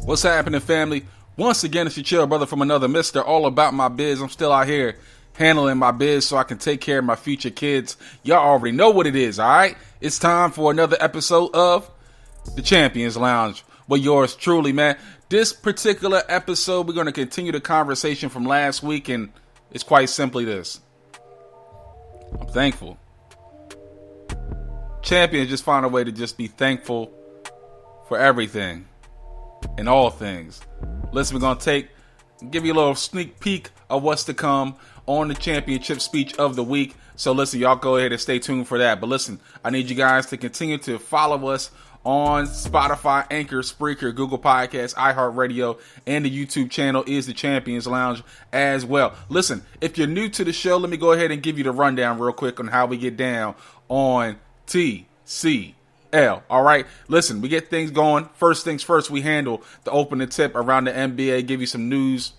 What's happening, family? Once again, it's your chill brother from another mister, all about my biz. I'm still out here handling my biz so I can take care of my future kids. Y'all already know what it is, all right? It's time for another episode of The Champions Lounge with yours truly, man. This particular episode, we're going to continue the conversation from last week, and it's quite simply this. I'm thankful. Champions just find a way to just be thankful for everything and all things. Listen, we're going to give you a little sneak peek of what's to come on the championship speech of the week. So listen, y'all go ahead and stay tuned for that. But listen, I need you guys to continue to follow us on Spotify, Anchor, Spreaker, Google Podcasts, iHeartRadio, and the YouTube channel is the Champions Lounge as well. Listen, if you're new to the show, let me go ahead and give you the rundown real quick on how we get down on TCL. All right, listen, we get things going. First things first, we handle the opening tip around the NBA, give you some news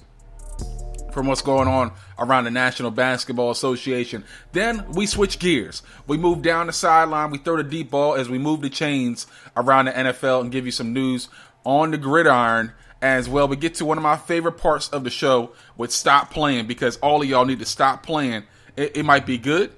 from what's going on around the National Basketball Association. Then we switch gears. We move down the sideline. We throw the deep ball as we move the chains around the NFL and give you some news on the gridiron as well. We get to one of my favorite parts of the show with Stop Playing, because all of y'all need to stop playing. It might be good.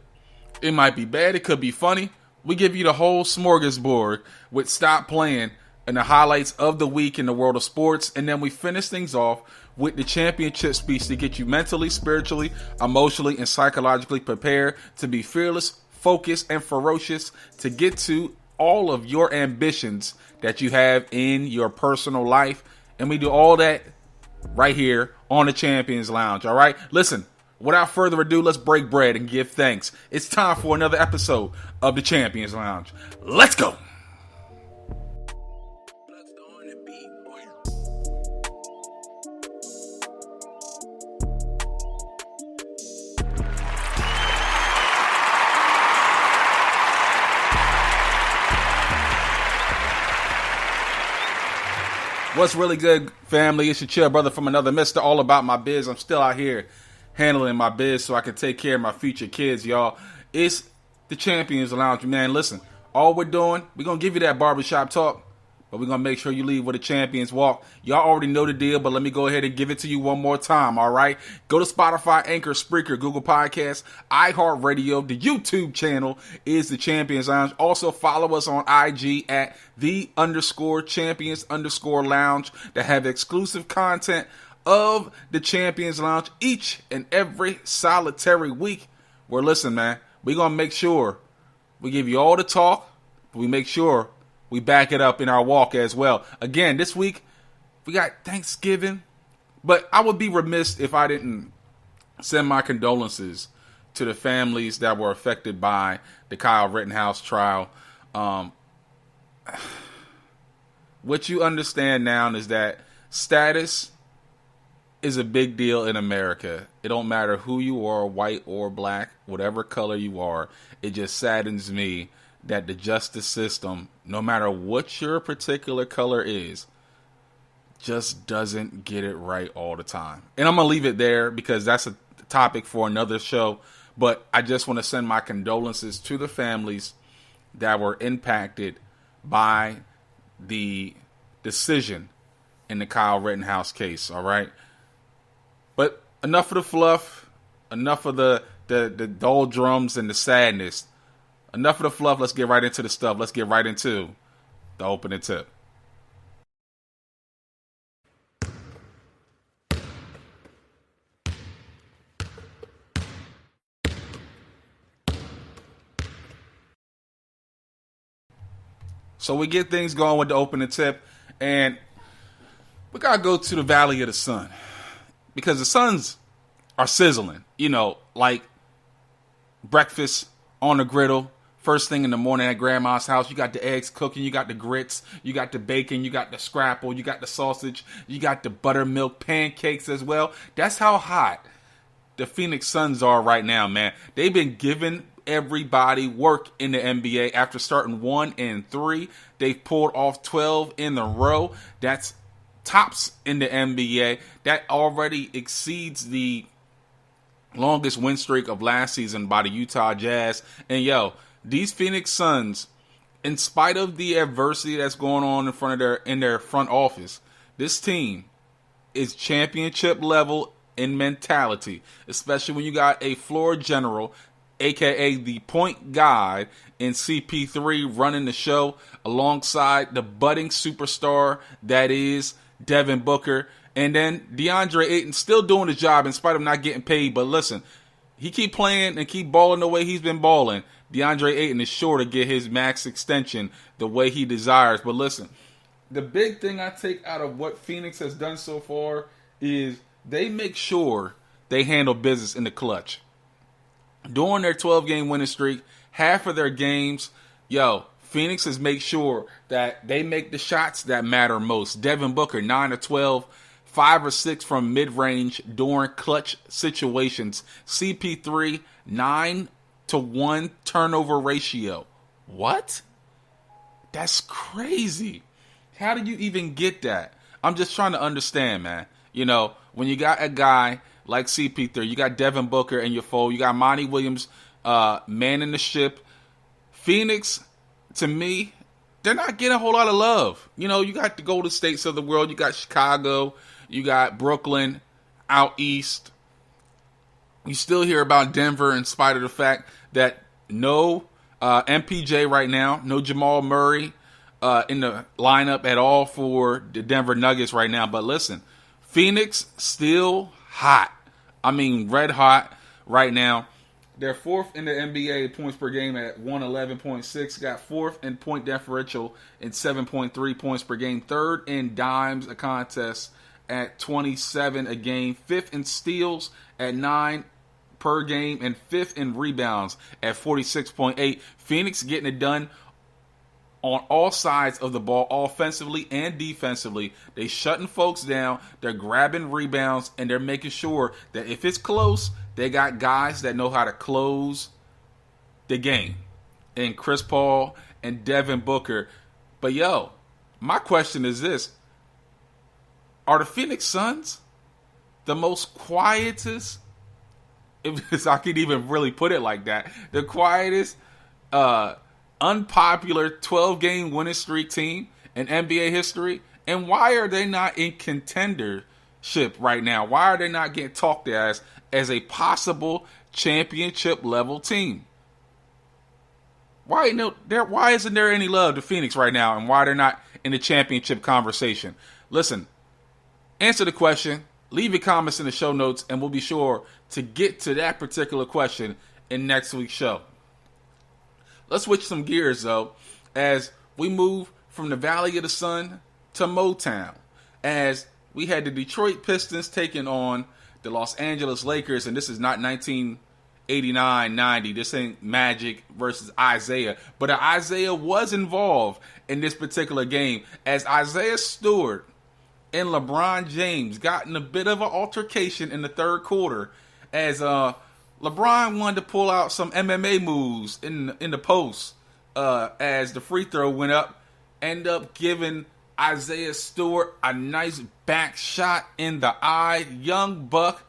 It might be bad. It could be funny. We give you the whole smorgasbord with Stop Playing and the highlights of the week in the world of sports. And then we finish things off with the championship speech to get you mentally, spiritually, emotionally, and psychologically prepared to be fearless, focused, and ferocious to get to all of your ambitions that you have in your personal life. And we do all that right here on the Champions Lounge. All right, listen. Without further ado, let's break bread and give thanks. It's time for another episode of the Champions Lounge. Let's go. What's really good, family? It's your chill brother from another mister, all about my biz. I'm still out here handling my biz so I can take care of my future kids, y'all. It's the Champions Lounge, man. Listen, all we're doing, we're going to give you that barbershop talk, but we're going to make sure you leave with a champions walk. Y'all already know the deal, but let me go ahead and give it to you one more time, all right? Go to Spotify, Anchor, Spreaker, Google Podcasts, iHeartRadio. The YouTube channel is the Champions Lounge. Also follow us on IG at _champions_lounge to have exclusive content of the Champions Lounge each and every solitary week. Where, listen, man, we're going to make sure we give you all the talk, but we make sure we back it up in our walk as well. Again, this week, we got Thanksgiving, but I would be remiss if I didn't send my condolences to the families that were affected by the Kyle Rittenhouse trial. What you understand now is that status is a big deal in America. It don't matter who you are, white or black, whatever color you are. It just saddens me that the justice system, no matter what your particular color is, just doesn't get it right all the time. And I'm going to leave it there because that's a topic for another show. But I just want to send my condolences to the families that were impacted by the decision in the Kyle Rittenhouse case, all right? But enough of the fluff, enough of the doldrums and the sadness. Enough of the fluff. Let's get right into the stuff. Let's get right into the opening tip. So we get things going with the opening tip, and we got to go to the Valley of the Sun. Because the suns are sizzling, like breakfast on the griddle, first thing in the morning at grandma's house. You got the eggs cooking, you got the grits, you got the bacon, you got the scrapple, you got the sausage, you got the buttermilk pancakes as well. That's how hot the Phoenix Suns are right now, man. They've been giving everybody work in the NBA. After starting 1-3, they've pulled off 12 in a row. That's tops in the NBA. That already exceeds the longest win streak of last season by the Utah Jazz. And these Phoenix Suns, in spite of the adversity that's going on in their front office, this team is championship level in mentality, especially when you got a floor general, aka the point guard, in CP3 running the show alongside the budding superstar that is Devin Booker. And then DeAndre Ayton still doing his job in spite of not getting paid. But listen, he keep playing and keep balling the way he's been balling. DeAndre Ayton is sure to get his max extension the way he desires. But listen, the big thing I take out of what Phoenix has done so far is they make sure they handle business in the clutch. During their 12-game winning streak, half of their games, Phoenix has made sure that they make the shots that matter most. Devin Booker, 9 of 12, 5 or 6 from mid-range during clutch situations. CP3, 9-to-1 turnover ratio. What? That's crazy. How do you even get that? I'm just trying to understand, man. When you got a guy like CP3, you got Devin Booker in your fold, you got Monty Williams manning the ship. Phoenix, to me, they're not getting a whole lot of love. You got the Golden States of the world, you got Chicago, you got Brooklyn out east. You still hear about Denver in spite of the fact that no MPJ right now, no Jamal Murray in the lineup at all for the Denver Nuggets right now. But listen, Phoenix still hot. I mean, red hot right now. They're fourth in the NBA points per game at 111.6. Got fourth in point differential in 7.3 points per game. Third in dimes a contest at 27 a game. Fifth in steals at 9 per game. And fifth in rebounds at 46.8. Phoenix getting it done on all sides of the ball, offensively and defensively. They shutting folks down. They're grabbing rebounds, and they're making sure that if it's close, they got guys that know how to close the game. And Chris Paul and Devin Booker. But my question is this. Are the Phoenix Suns the most quietest, if I could even really put it like that, the quietest, unpopular 12-game winning streak team in NBA history? And why are they not in contendership right now? Why are they not getting talked as a possible championship level team? Why isn't there any love to Phoenix right now, and why they're not in the championship conversation? Listen, answer the question, leave your comments in the show notes, and we'll be sure to get to that particular question in next week's show. Let's switch some gears, though, as we move from the Valley of the Sun to Motown, as we had the Detroit Pistons taking on the Los Angeles Lakers, and this is not 1989-90. This ain't Magic versus Isaiah, but Isaiah was involved in this particular game, as Isaiah Stewart and LeBron James got in a bit of an altercation in the third quarter, as LeBron wanted to pull out some MMA moves in the post as the free throw went up. End up giving Isaiah Stewart a nice back shot in the eye. Young Buck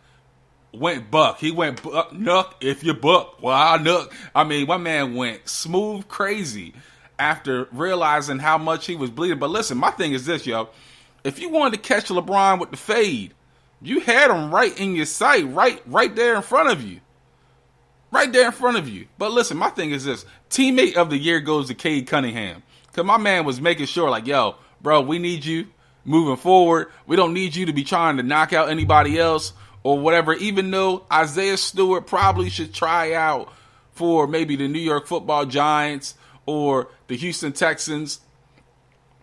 went buck. He went buck, nuck if you buck. Well, I nuck. I mean, my man went smooth crazy after realizing how much he was bleeding. But listen, my thing is this, If you wanted to catch LeBron with the fade, you had him right in your sight, right there in front of you. Right there in front of you. But listen, my thing is this. Teammate of the year goes to Cade Cunningham. Because my man was making sure, bro, we need you moving forward. We don't need you to be trying to knock out anybody else or whatever. Even though Isaiah Stewart probably should try out for maybe the New York Football Giants or the Houston Texans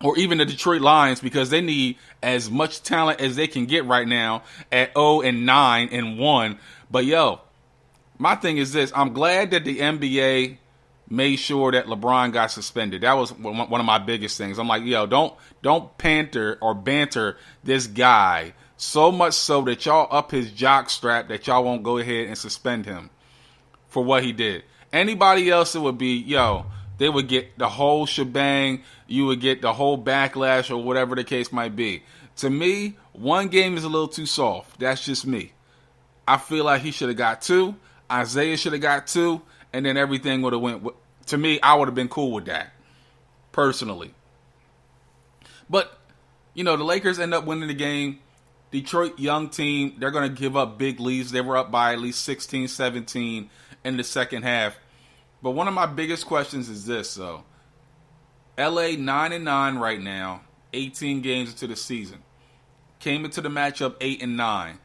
or even the Detroit Lions, because they need as much talent as they can get right now at 0-9-1. But my thing is this. I'm glad that the NBA made sure that LeBron got suspended. That was one of my biggest things. I'm like, don't banter this guy so much so that y'all up his jock strap that y'all won't go ahead and suspend him for what he did. Anybody else, it would be, they would get the whole shebang. You would get the whole backlash or whatever the case might be. To me, one game is a little too soft. That's just me. I feel like he should have got 2. Isaiah should have got 2, and then everything would have went. To me, I would have been cool with that, personally. But, the Lakers end up winning the game. Detroit, young team, they're going to give up big leads. They were up by at least 16, 17 in the second half. But one of my biggest questions is this, though. LA 9-9 right now, 18 games into the season. Came into the matchup 8-9.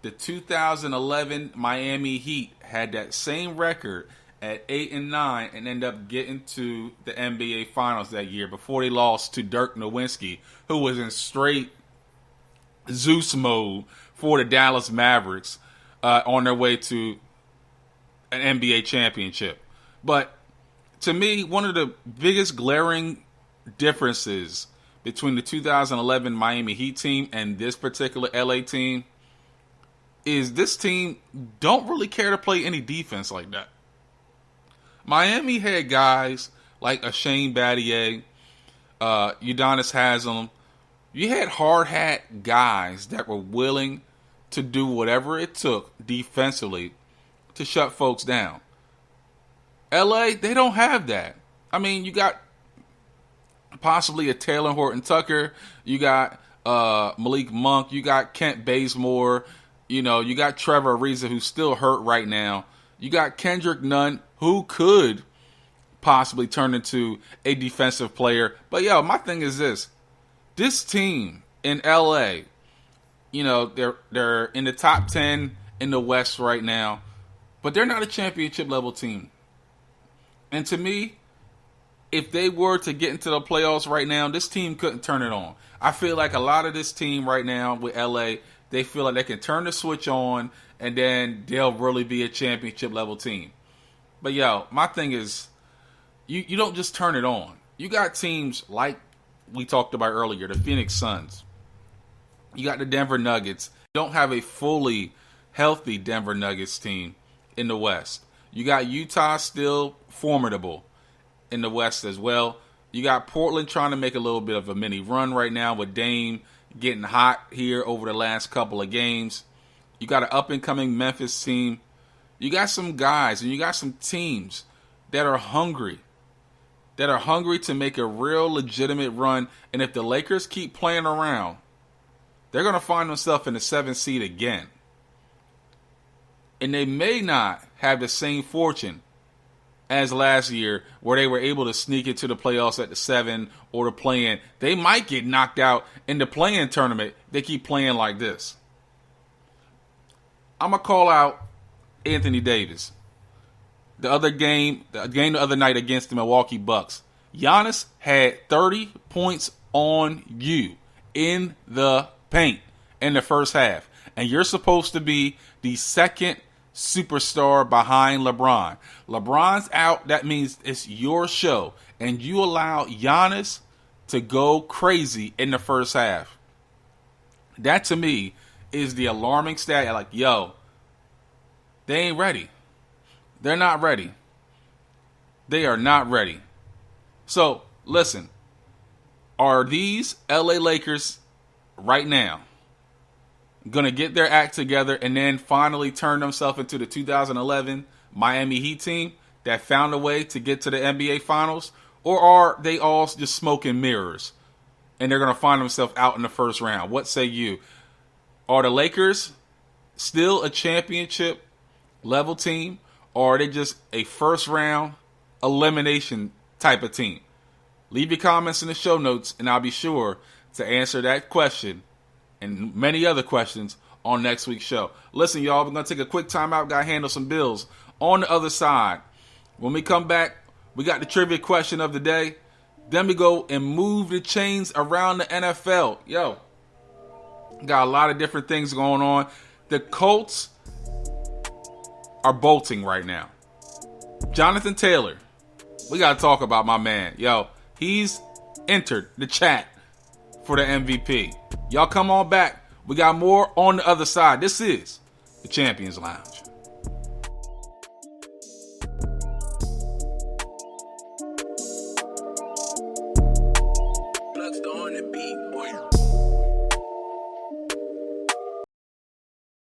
The 2011 Miami Heat had that same record at 8-9 and ended up getting to the NBA Finals that year before they lost to Dirk Nowitzki, who was in straight Zeus mode for the Dallas Mavericks on their way to an NBA championship. But to me, one of the biggest glaring differences between the 2011 Miami Heat team and this particular LA team is this team don't really care to play any defense like that. Miami had guys like a Shane Battier, Udonis Haslem. You had hard hat guys that were willing to do whatever it took defensively to shut folks down. LA, they don't have that. I mean, you got possibly a Taylor Horton Tucker. You got Malik Monk. You got Kent Bazemore. You got Trevor Ariza, who's still hurt right now. You got Kendrick Nunn, who could possibly turn into a defensive player. But, my thing is this. This team in LA, they're in the top 10 in the West right now, but they're not a championship level team. And to me, if they were to get into the playoffs right now, this team couldn't turn it on. I feel like a lot of this team right now with LA, they feel like they can turn the switch on and then they'll really be a championship level team. But my thing is, you don't just turn it on. You got teams like we talked about earlier, the Phoenix Suns. You got the Denver Nuggets. You don't have a fully healthy Denver Nuggets team in the West. You got Utah still formidable in the West as well. You got Portland trying to make a little bit of a mini run right now with Dame getting hot here over the last couple of games. You got an up-and-coming Memphis team. You got some guys and you got some teams that are hungry. That are hungry to make a real legitimate run. And if the Lakers keep playing around, they're going to find themselves in the 7th seed again. And they may not have the same fortune as last year where they were able to sneak into the playoffs at the 7 or the play-in. They might get knocked out in the play-in tournament. They keep playing like this. I'm going to call out Anthony Davis. The other night against the Milwaukee Bucks. Giannis had 30 points on you in the paint in the first half. And you're supposed to be the second superstar behind LeBron. LeBron's out. That means it's your show. And you allow Giannis to go crazy in the first half. That to me is the alarming stat. Like, they ain't ready. They're not ready. They are not ready. So, listen. Are these LA Lakers right now going to get their act together and then finally turn themselves into the 2011 Miami Heat team that found a way to get to the NBA Finals? Or are they all just smoke and mirrors and they're going to find themselves out in the first round? What say you? Are the Lakers still a championship level team? Or are they just a first round elimination type of team? Leave your comments in the show notes and I'll be sure to answer that question and many other questions on next week's show. Listen, y'all, we're going to take a quick time out. Got to handle some bills. On the other side, when we come back, we got the trivia question of the day. Then we go and move the chains around the NFL. Got a lot of different things going on. The Colts are bolting right now. Jonathan Taylor, we got to talk about my man. He's entered the chat for the MVP. Y'all come on back. We got more on the other side. This is the Champions Lounge.